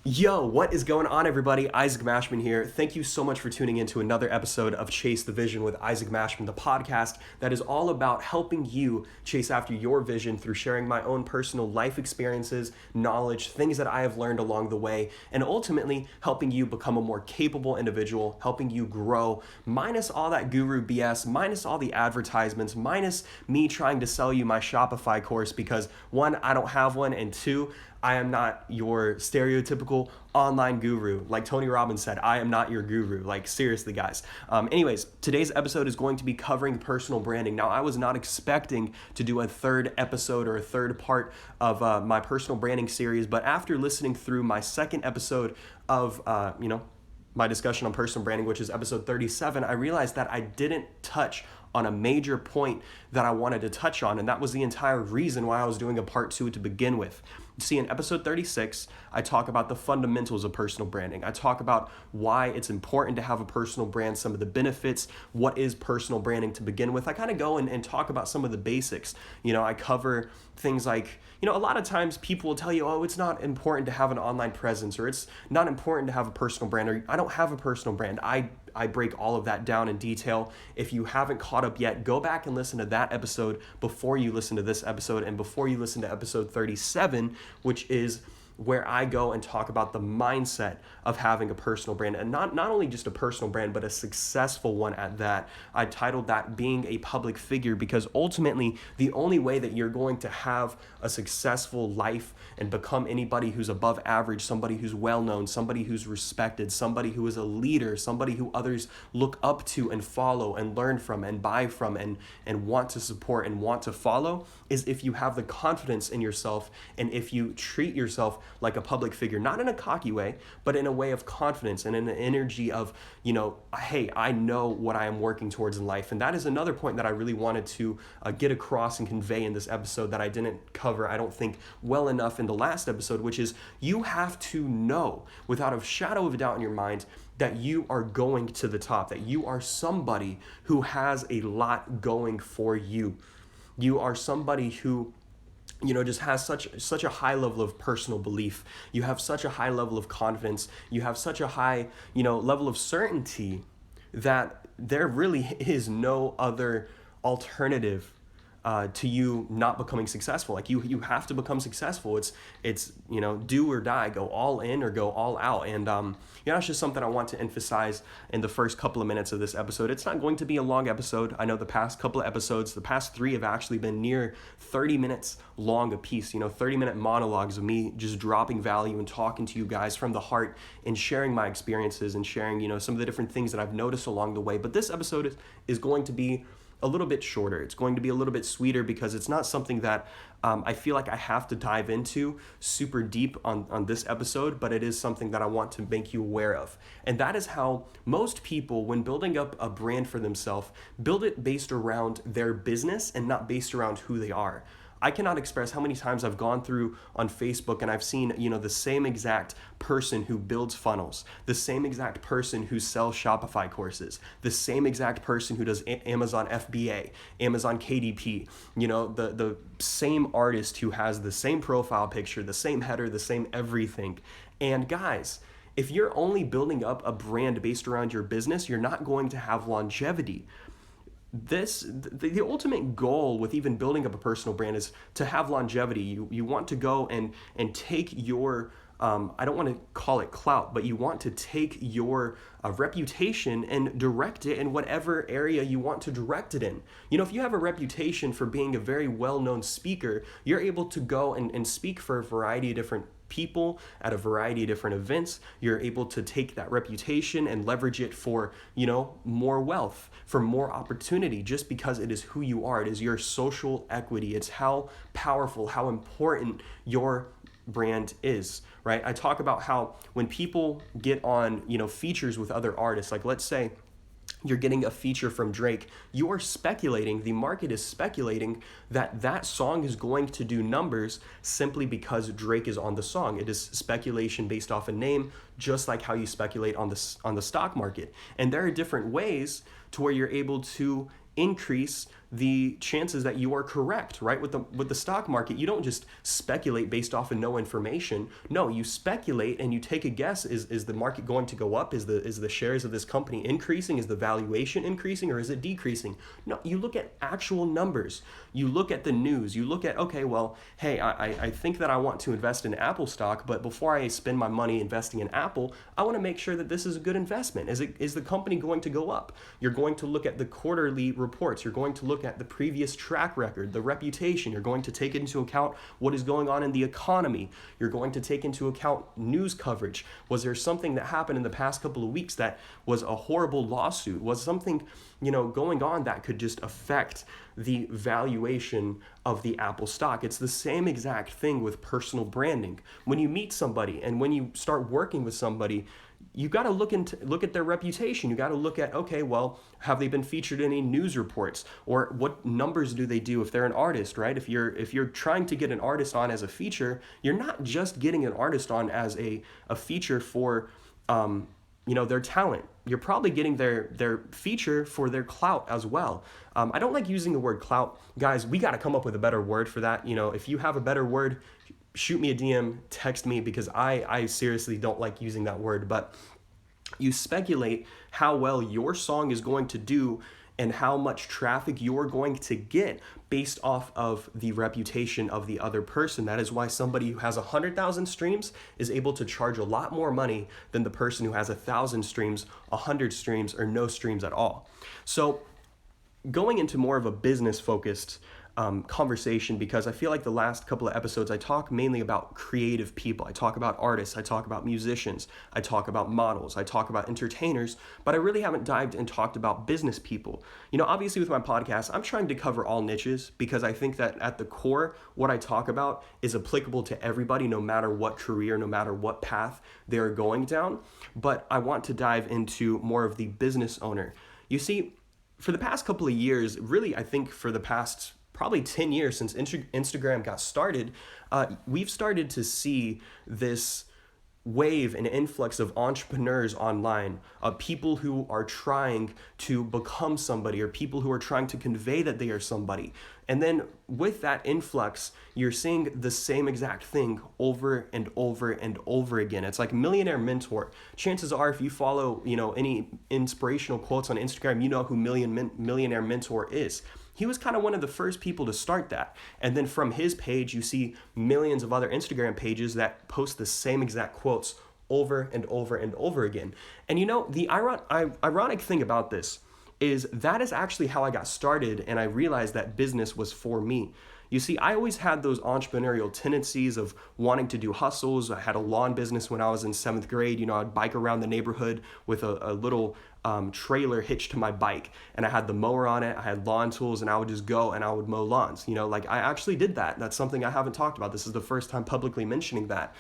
Yo, what is going on, everybody? Isaac Mashman here. Thank you so much for tuning in to another episode of Chase the Vision with Isaac Mashman, the podcast that is all about helping you chase after your vision through sharing my own personal life experiences, knowledge, things that I have learned along the way, and ultimately helping you become a more capable individual, helping you grow, minus all that guru BS, minus all the advertisements, minus me trying to sell you my Shopify course because one, I don't have one, and two, I am not your stereotypical online guru. Like Tony Robbins said, I am not your guru. Like, seriously, guys. Anyways, today's episode is going to be covering personal branding. Now, I was not expecting to do a third episode or a third part of my personal branding series, but after listening through my second episode of, my discussion on personal branding, which is episode 37, I realized that I didn't touch on a major point that I wanted to touch on, and that was the entire reason why I was doing a part two to begin with. See, in episode 36, I talk about the fundamentals of personal branding. I talk about why it's important to have a personal brand, some of the benefits, what is personal branding to begin with. I kind of go and talk about some of the basics. I cover things like, a lot of times people will tell you, oh, it's not important to have an online presence, or it's not important to have a personal brand, or I don't have a personal brand. I break all of that down in detail. If you haven't caught up yet, go back and listen to that episode before you listen to this episode and before you listen to episode 37, which is where I go and talk about the mindset of having a personal brand, and not only just a personal brand, but a successful one at that. I titled that Being a Public Figure, because ultimately the only way that you're going to have a successful life and become anybody who's above average, somebody who's well-known, somebody who's respected, somebody who is a leader, somebody who others look up to and follow and learn from and buy from and want to support and want to follow, is if you have the confidence in yourself and if you treat yourself like a public figure, not in a cocky way, but in a way of confidence and in an energy of, hey, I know what I am working towards in life. And that is another point that I really wanted to get across and convey in this episode that I didn't cover, I don't think, well enough in the last episode, which is you have to know without a shadow of a doubt in your mind that you are going to the top, that you are somebody who has a lot going for you. You are somebody who just has such a high level of personal belief. You have such a high level of confidence. You have such a high, level of certainty that there really is no other alternative to you not becoming successful. Like you have to become successful. It's do or die, go all in or go all out. And it's just something I want to emphasize in the first couple of minutes of this episode. It's not going to be a long episode. I know the past couple of episodes, the past three have actually been near 30 minutes long a piece, 30-minute monologues of me just dropping value and talking to you guys from the heart and sharing my experiences and sharing, some of the different things that I've noticed along the way. But this episode is going to be a little bit shorter. It's going to be a little bit sweeter because it's not something that I feel like I have to dive into super deep on this episode, but it is something that I want to make you aware of. And that is how most people, when building up a brand for themselves, build it based around their business and not based around who they are. I cannot express how many times I've gone through on Facebook and I've seen, the same exact person who builds funnels, the same exact person who sells Shopify courses, the same exact person who does Amazon FBA, Amazon KDP, the same artist who has the same profile picture, the same header, the same everything. And guys, if you're only building up a brand based around your business, you're not going to have longevity. The ultimate goal with even building up a personal brand is to have longevity. You want to go and take your I don't want to call it clout, but you want to take your reputation and direct it in whatever area you want to direct it in. If you have a reputation for being a very well-known speaker, you're able to go and speak for a variety of different people at a variety of different events. You're able to take that reputation and leverage it for, more wealth, for more opportunity, just because it is who you are. It is your social equity. It's how powerful, how important your brand is, right? I talk about how when people get on, features with other artists, like let's say you're getting a feature from Drake, you are speculating, the market is speculating that song is going to do numbers simply because Drake is on the song. It is speculation based off a name, just like how you speculate on the stock market. And there are different ways to where you're able to increase the chances that you are correct, right? With the stock market, you don't just speculate based off of no information. No, you speculate and you take a guess. Is the market going to go up? Is the shares of this company increasing? Is the valuation increasing, or is it decreasing? No, you look at actual numbers. You look at the news. You look at, okay, well, hey, I think that I want to invest in Apple stock, but before I spend my money investing in Apple, I want to make sure that this is a good investment. Is the company going to go up? You're going to look at the quarterly reports. You're going to look at the previous track record, the reputation. You're going to take into account what is going on in the economy. You're going to take into account news coverage. Was there something that happened in the past couple of weeks that was a horrible lawsuit? Was something, going on that could just affect the valuation of the Apple stock? It's the same exact thing with personal branding. When you meet somebody and when you start working with somebody, you got to look at their reputation. You got to look at, okay, well, have they been featured in any news reports, or what numbers do they do if they're an artist, right? If you're trying to get an artist on as a feature, you're not just getting an artist on as a feature for their talent. You're probably getting their feature for their clout as well. I don't like using the word clout. Guys, we got to come up with a better word for that. If you have a better word, shoot me a DM, text me, because I seriously don't like using that word. But you speculate how well your song is going to do and how much traffic you're going to get based off of the reputation of the other person. That is why somebody who has 100,000 streams is able to charge a lot more money than the person who has 1,000 streams, 100 streams, or no streams at all. So going into more of a business-focused conversation, because I feel like the last couple of episodes I talk mainly about creative people. I talk about artists, I talk about musicians, I talk about models, I talk about entertainers, but I really haven't dived and talked about business people. Obviously with my podcast, I'm trying to cover all niches, because I think that at the core, what I talk about is applicable to everybody, no matter what career, no matter what path they're going down. But I want to dive into more of the business owner. You see, for the past couple of years, really, I think for the past probably 10 years since Instagram got started, we've started to see this wave and influx of entrepreneurs online, people who are trying to become somebody, or people who are trying to convey that they are somebody. And then with that influx, you're seeing the same exact thing over and over and over again. It's like Millionaire Mentor. Chances are, if you follow, any inspirational quotes on Instagram, you know who Millionaire Mentor is. He was kind of one of the first people to start that. And then from his page, you see millions of other Instagram pages that post the same exact quotes over and over and over again. And the ironic thing about this is that is actually how I got started, and I realized that business was for me. You see, I always had those entrepreneurial tendencies of wanting to do hustles. I had a lawn business when I was in 7th grade. I'd bike around the neighborhood with a little trailer hitched to my bike, and I had the mower on it. I had lawn tools, and I would just go and I would mow lawns. I actually did that. That's something I haven't talked about. This is the first time publicly mentioning that.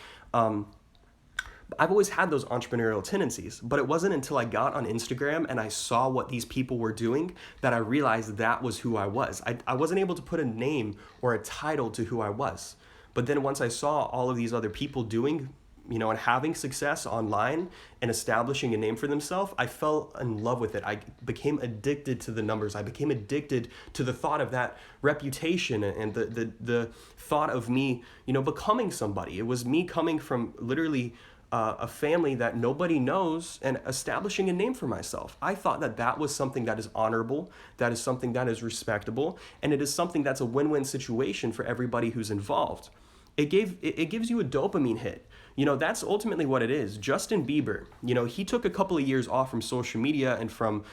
I've always had those entrepreneurial tendencies, but it wasn't until I got on Instagram and I saw what these people were doing that I realized that was who I was. I wasn't able to put a name or a title to who I was. But then once I saw all of these other people doing, and having success online and establishing a name for themselves, I fell in love with it. I became addicted to the numbers. I became addicted to the thought of that reputation and the thought of me, becoming somebody. It was me coming from literally a family that nobody knows and establishing a name for myself. I thought that was something that is honorable, that is something that is respectable, and it is something that's a win-win situation for everybody who's involved. It gives you a dopamine hit. That's ultimately what it is. Justin Bieber, he took a couple of years off from social media and from,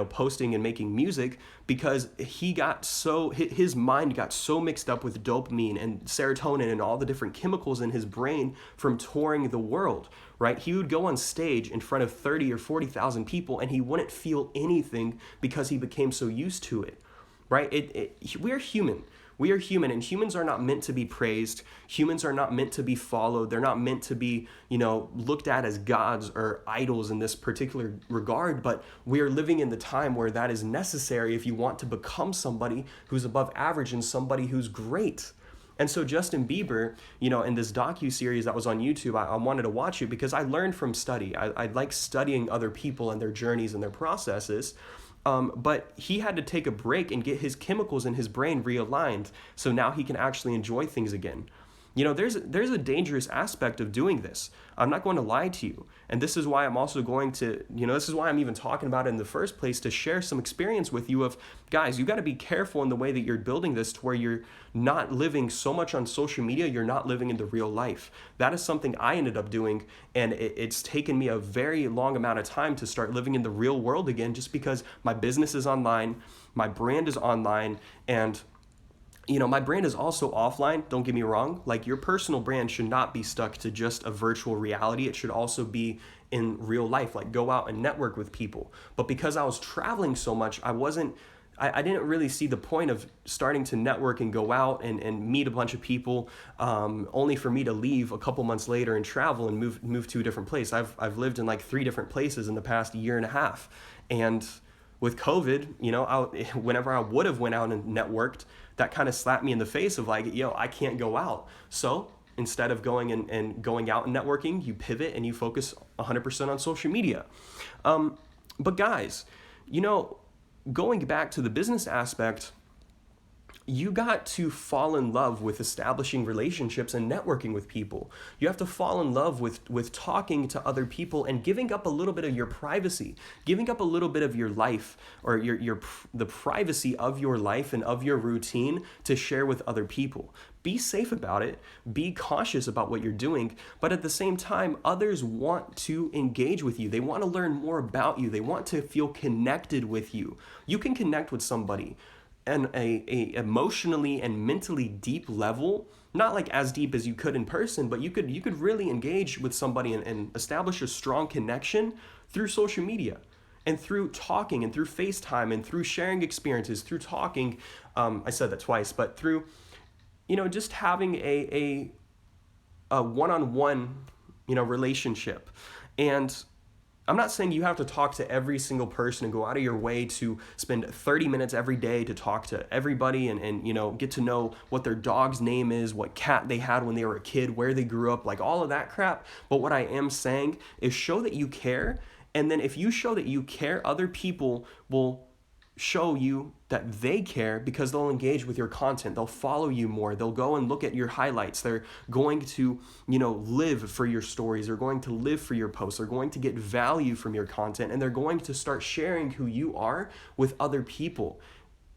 posting and making music, because his mind got so mixed up with dopamine and serotonin and all the different chemicals in his brain from touring the world, right? He would go on stage in front of 30 or 40,000 people and he wouldn't feel anything because he became so used to it, right? We're human. We are human, and humans are not meant to be praised. Humans are not meant to be followed. They're not meant to be, looked at as gods or idols in this particular regard, but we are living in the time where that is necessary if you want to become somebody who's above average and somebody who's great. And so Justin Bieber, in this docu-series that was on YouTube, I wanted to watch it because I learned from study. I like studying other people and their journeys and their processes. But he had to take a break and get his chemicals in his brain realigned so now he can actually enjoy things again. There's a dangerous aspect of doing this. I'm not going to lie to you. And this is why I'm also going to, this is why I'm even talking about it in the first place, to share some experience with you of, guys, you got to be careful in the way that you're building this to where you're not living so much on social media, you're not living in the real life. That is something I ended up doing, and it's taken me a very long amount of time to start living in the real world again, just because my business is online, my brand is online, and my brand is also offline. Don't get me wrong. Like, your personal brand should not be stuck to just a virtual reality. It should also be in real life, like go out and network with people. But because I was traveling so much, I didn't really see the point of starting to network and go out and meet a bunch of people, only for me to leave a couple months later and travel and move to a different place. I've lived in like 3 different places in the past year and a half. And with COVID, whenever I would have went out and networked, that kind of slapped me in the face of like, I can't go out. So instead of going and going out and networking, you pivot and you focus 100% on social media. But guys, going back to the business aspect, you got to fall in love with establishing relationships and networking with people. You have to fall in love with talking to other people and giving up a little bit of your privacy, giving up a little bit of your life, or the privacy of your life and of your routine to share with other people. Be safe about it. Be cautious about what you're doing. But at the same time, others want to engage with you. They want to learn more about you. They want to feel connected with you. You can connect with somebody and a emotionally and mentally deep level, not like as deep as you could in person, but you could really engage with somebody and establish a strong connection through social media and through talking and through FaceTime and through sharing experiences, through talking. I said that twice, but through, just having a one-on-one, relationship. And I'm not saying you have to talk to every single person and go out of your way to spend 30 minutes every day to talk to everybody and get to know what their dog's name is, what cat they had when they were a kid, where they grew up, like all of that crap. But what I am saying is show that you care. And then if you show that you care, other people will show you that they care because they'll engage with your content. They'll follow you more. They'll go and look at your highlights. They're going to, live for your stories. They're going to live for your posts. They're going to get value from your content, and they're going to start sharing who you are with other people.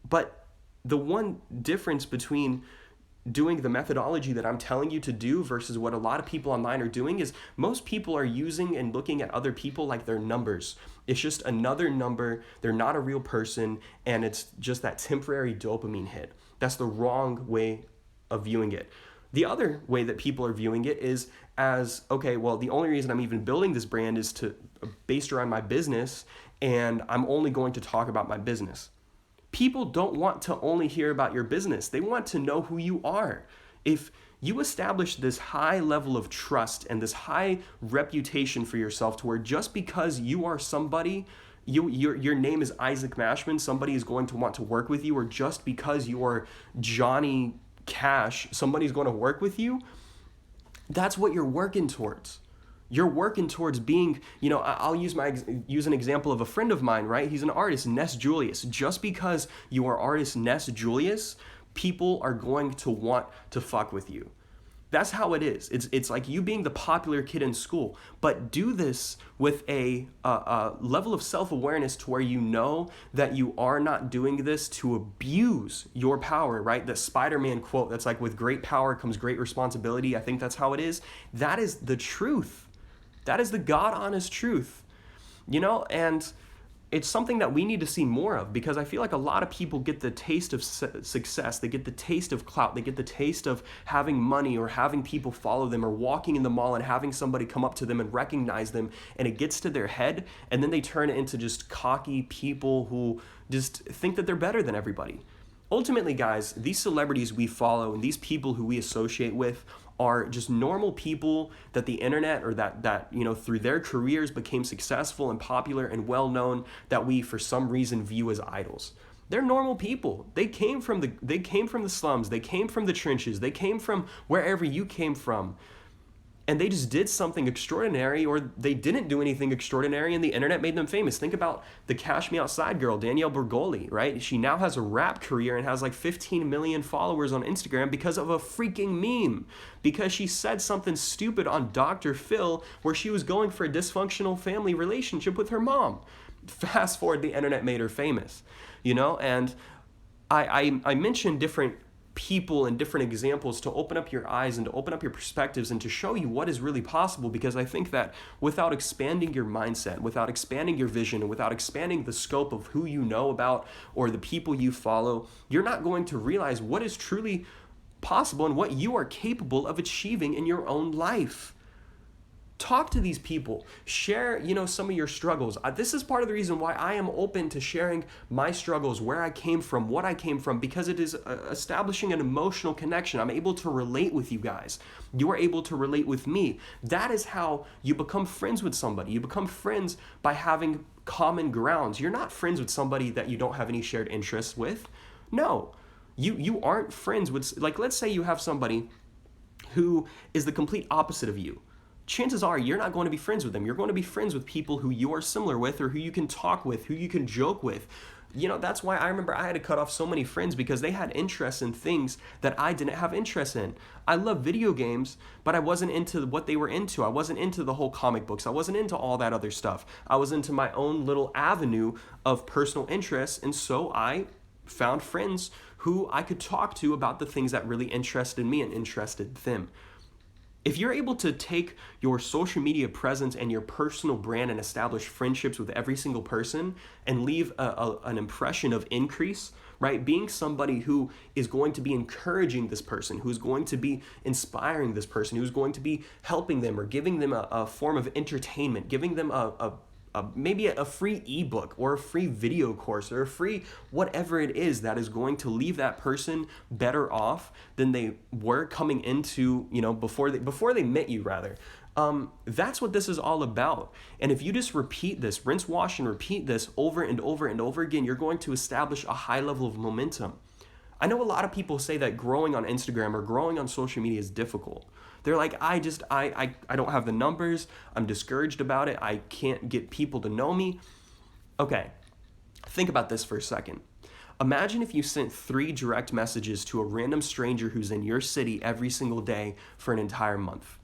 But the one difference between doing the methodology that I'm telling you to do versus what a lot of people online are doing is most people are using and looking at other people like they're numbers. It's just another number. They're not a real person, and it's just that temporary dopamine hit. That's the wrong way of viewing it. The other way that people are viewing it is as, okay, well, the only reason I'm even building this brand is to based around my business, and I'm only going to talk about my business. People don't want to only hear about your business. They want to know who you are. If you establish this high level of trust and this high reputation for yourself to where just because you are somebody, your name is Isaac Mashman, somebody is going to want to work with you, or just because you are Johnny Cash, somebody's going to work with you, that's what you're working towards. You're working towards being, I'll use an example of a friend of mine, right? He's an artist, Ness Julius. Just because you are artist Ness Julius, people are going to want to fuck with you. That's how it is. It's like you being the popular kid in school, but do this with a level of self-awareness to where you know that you are not doing this to abuse your power, right? The Spider-Man quote that's like, with great power comes great responsibility. I think that's how it is. That is the truth. That is the God-honest truth, and it's something that we need to see more of, because I feel like a lot of people get the taste of success. They get the taste of clout. They get the taste of having money or having people follow them or walking in the mall and having somebody come up to them and recognize them, and it gets to their head, and then they turn it into just cocky people who just think that they're better than everybody. Ultimately, guys, these celebrities we follow and these people who we associate with are just normal people that the internet or that through their careers became successful and popular and well known, that we for some reason view as idols. They're normal people. They came from the slums, they came from the trenches, they came from wherever you came from. and they just did something extraordinary, or they didn't do anything extraordinary, and the internet made them famous. Think about the Cash Me Outside girl, Danielle Bergoli, right? She now has a rap career and has like 15 million followers on Instagram because of a freaking meme, because she said something stupid on Dr. Phil where she was going for a dysfunctional family relationship with her mom. Fast forward, the internet made her famous, and I mentioned different people and different examples to open up your eyes and to open up your perspectives and to show you what is really possible, because I think that without expanding your mindset, without expanding your vision, and without expanding the scope of who you know about or the people you follow, you're not going to realize what is truly possible and what you are capable of achieving in your own life. Talk to these people, share, some of your struggles. This is part of the reason why I am open to sharing my struggles, where I came from, what I came from, because it is establishing an emotional connection. I'm able to relate with you guys. You are able to relate with me. That is how you become friends with somebody. You become friends by having common grounds. You're not friends with somebody that you don't have any shared interests with. No, you aren't friends with, like, let's say you have somebody who is the complete opposite of you. Chances are you're not going to be friends with them. You're going to be friends with people who you are similar with, or who you can talk with, who you can joke with. That's why I remember I had to cut off so many friends, because they had interests in things that I didn't have interest in. I love video games, but I wasn't into what they were into. I wasn't into the whole comic books. I wasn't into all that other stuff. I was into my own little avenue of personal interests, and so I found friends who I could talk to about the things that really interested me and interested them. If you're able to take your social media presence and your personal brand and establish friendships with every single person and leave an impression of increase, right? Being somebody who is going to be encouraging this person, who's going to be inspiring this person, who's going to be helping them or giving them a form of entertainment, giving them maybe a free ebook or a free video course or a free whatever it is that is going to leave that person better off than they were coming into, before they met you, rather. That's what this is all about. And if you just repeat this, rinse, wash, and repeat this over and over and over again, you're going to establish a high level of momentum. I know a lot of people say that growing on Instagram or growing on social media is difficult. They're like, I don't have the numbers. I'm discouraged about it. I can't get people to know me. Okay, think about this for a second. Imagine if you sent 3 direct messages to a random stranger who's in your city every single day for an entire month.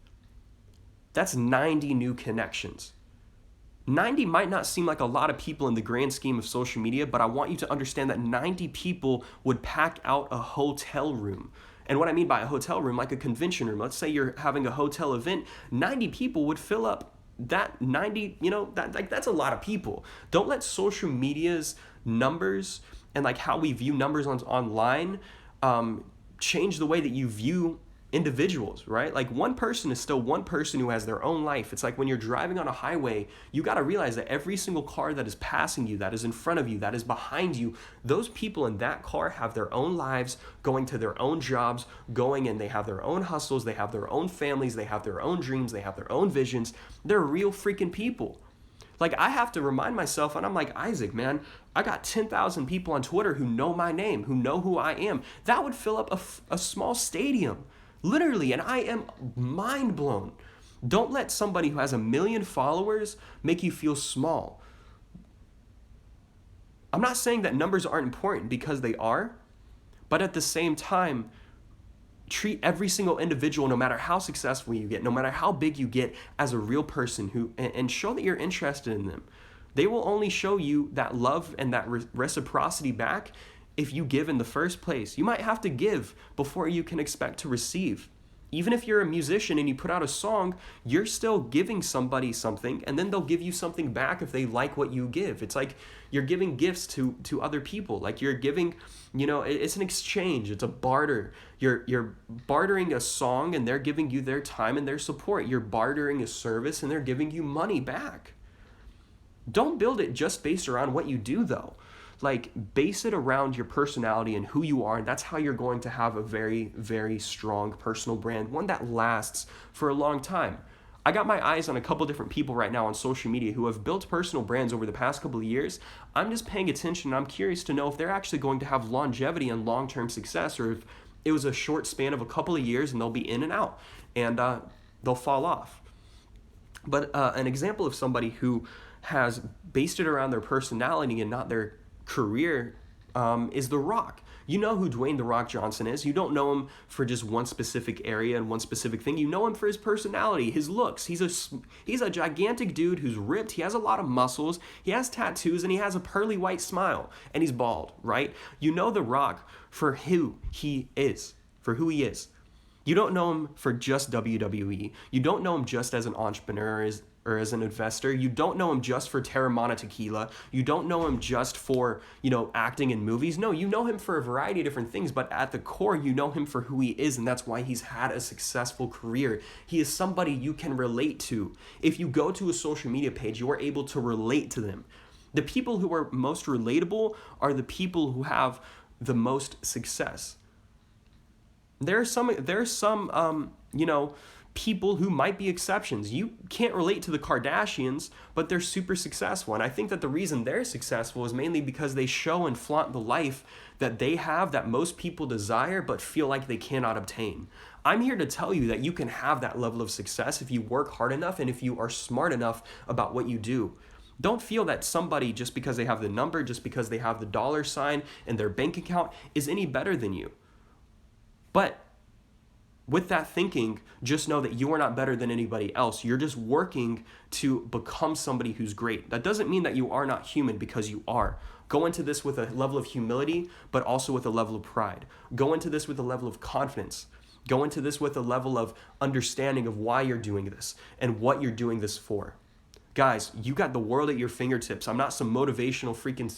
That's 90 new connections. 90 might not seem like a lot of people in the grand scheme of social media, but I want you to understand that 90 people would pack out a hotel room. And what I mean by a hotel room, like a convention room, let's say you're having a hotel event, 90 people would fill up that 90, that's a lot of people. Don't let social media's numbers and like how we view numbers online change the way that you view individuals, right? Like one person is still one person who has their own life. It's like when you're driving on a highway, you got to realize that every single car that is passing you, that is in front of you, that is behind you, those people in that car have their own lives, going to their own jobs, and they have their own hustles, they have their own families, they have their own dreams, they have their own visions. They're real freaking people. Like I have to remind myself, and I'm like, Isaac, man, I got 10,000 people on Twitter who know my name, who know who I am. That would fill up a small stadium. Literally, and I am mind blown. Don't let somebody who has 1 million followers make you feel small. I'm not saying that numbers aren't important, because they are, but at the same time, treat every single individual, no matter how successful you get, no matter how big you get, as a real person and show that you're interested in them. They will only show you that love and that reciprocity back if you give in the first place. You might have to give before you can expect to receive. Even if you're a musician and you put out a song, you're still giving somebody something, and then they'll give you something back if they like what you give. It's like you're giving gifts to other people. Like you're giving, it's an exchange. It's a barter. You're bartering a song, and they're giving you their time and their support. You're bartering a service, and they're giving you money back. Don't build it just based around what you do, though. Like, base it around your personality and who you are, and that's how you're going to have a very, very strong personal brand, one that lasts for a long time. I got my eyes on a couple different people right now on social media who have built personal brands over the past couple of years. I'm just paying attention, and I'm curious to know if they're actually going to have longevity and long-term success, or if it was a short span of a couple of years and they'll be in and out. And they'll fall off. But an example of somebody who has based it around their personality and not their career is The Rock. You know who Dwayne The Rock Johnson is. You don't know him for just one specific area and one specific thing. You know him for his personality, his looks. He's a gigantic dude who's ripped. He has a lot of muscles. He has tattoos, and he has a pearly white smile. And he's bald, right? You know The Rock for who he is, You don't know him for just WWE. You don't know him just as an entrepreneur or as an investor. You don't know him just for Terramana Tequila. You don't know him just for, acting in movies. No, you know him for a variety of different things, but at the core, you know him for who he is, and that's why he's had a successful career. He is somebody you can relate to. If you go to a social media page, you are able to relate to them. The people who are most relatable are the people who have the most success. There's some people who might be exceptions. You can't relate to the Kardashians, but they're super successful. And I think that the reason they're successful is mainly because they show and flaunt the life that they have that most people desire but feel like they cannot obtain. I'm here to tell you that you can have that level of success if you work hard enough and if you are smart enough about what you do. Don't feel that somebody, just because they have the number, just because they have the dollar sign in their bank account, is any better than you. But with that thinking, just know that you are not better than anybody else. You're just working to become somebody who's great. That doesn't mean that you are not human, because you are. Go into this with a level of humility, but also with a level of pride. Go into this with a level of confidence. Go into this with a level of understanding of why you're doing this and what you're doing this for. Guys, you got the world at your fingertips. I'm not some motivational freaking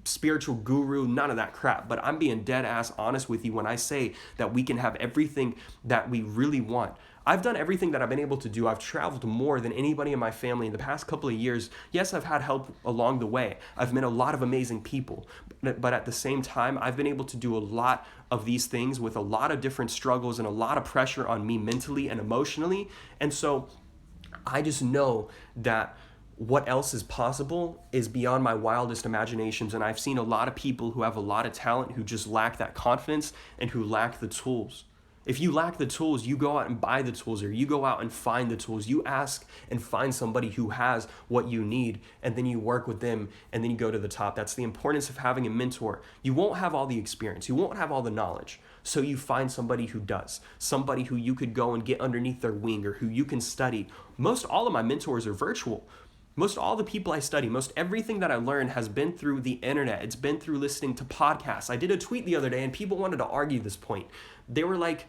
spiritual guru, none of that crap, but I'm being dead ass honest with you when I say that we can have everything that we really want. I've done everything that I've been able to do. I've traveled more than anybody in my family in the past couple of years. Yes, I've had help along the way. I've met a lot of amazing people, but at the same time, I've been able to do a lot of these things with a lot of different struggles and a lot of pressure on me mentally and emotionally. And so I just know that what else is possible is beyond my wildest imaginations. And I've seen a lot of people who have a lot of talent who just lack that confidence and who lack the tools. If you lack the tools, you go out and buy the tools, or you go out and find the tools. You ask and find somebody who has what you need, and then you work with them, and then you go to the top. That's the importance of having a mentor. You won't have all the experience. You won't have all the knowledge. So you find somebody who does, somebody who you could go and get underneath their wing, or who you can study. Most all of my mentors are virtual. Most all the people I study, most everything that I learn has been through the internet. It's been through listening to podcasts. I did a tweet the other day and people wanted to argue this point. They were like,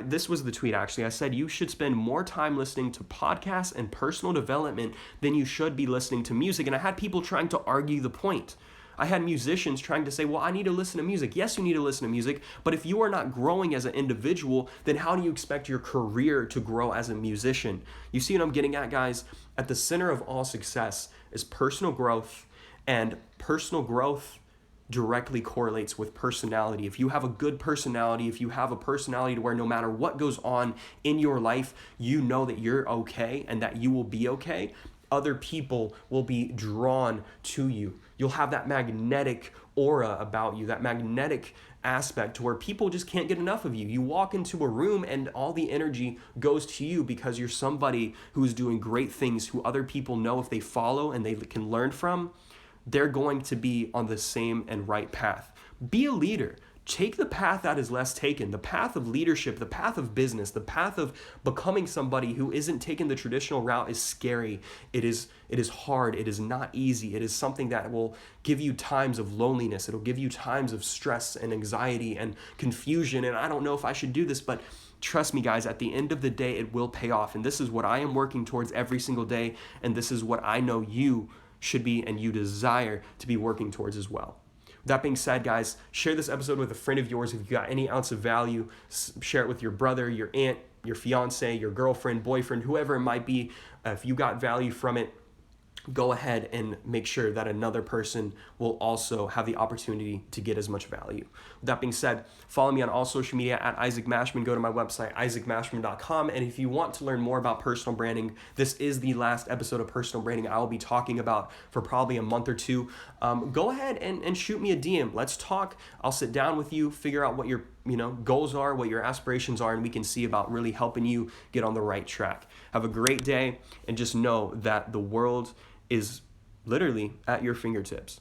this was the tweet actually. I said, you should spend more time listening to podcasts and personal development than you should be listening to music. And I had people trying to argue the point. I had musicians trying to say, well, I need to listen to music. Yes, you need to listen to music, but if you are not growing as an individual, then how do you expect your career to grow as a musician? You see what I'm getting at, guys? At the center of all success is personal growth, and personal growth directly correlates with personality. If you have a good personality, if you have a personality to where no matter what goes on in your life, you know that you're okay and that you will be okay, other people will be drawn to you. You'll have that magnetic aura about you, that magnetic aspect to where people just can't get enough of you. You walk into a room and all the energy goes to you because you're somebody who's doing great things, who other people know if they follow and they can learn from, they're going to be on the same and right path. Be a leader. Take the path that is less taken, the path of leadership, the path of business, the path of becoming somebody who isn't taking the traditional route is scary. It is hard. It is not easy. It is something that will give you times of loneliness. It'll give you times of stress and anxiety and confusion. And I don't know if I should do this, but trust me, guys, at the end of the day, it will pay off. And this is what I am working towards every single day. And this is what I know you should be and you desire to be working towards as well. That being said, guys, share this episode with a friend of yours. If you got any ounce of value, share it with your brother, your aunt, your fiance, your girlfriend, boyfriend, whoever it might be. If you got value from it, go ahead and make sure that another person will also have the opportunity to get as much value. With that being said, follow me on all social media at Isaac Mashman. Go to my website, isaacmashman.com. And if you want to learn more about personal branding, this is the last episode of personal branding I will be talking about for probably a month or two. Go ahead and shoot me a DM. Let's talk. I'll sit down with you, figure out what your goals are, what your aspirations are, and we can see about really helping you get on the right track. Have a great day, and just know that the world is literally at your fingertips.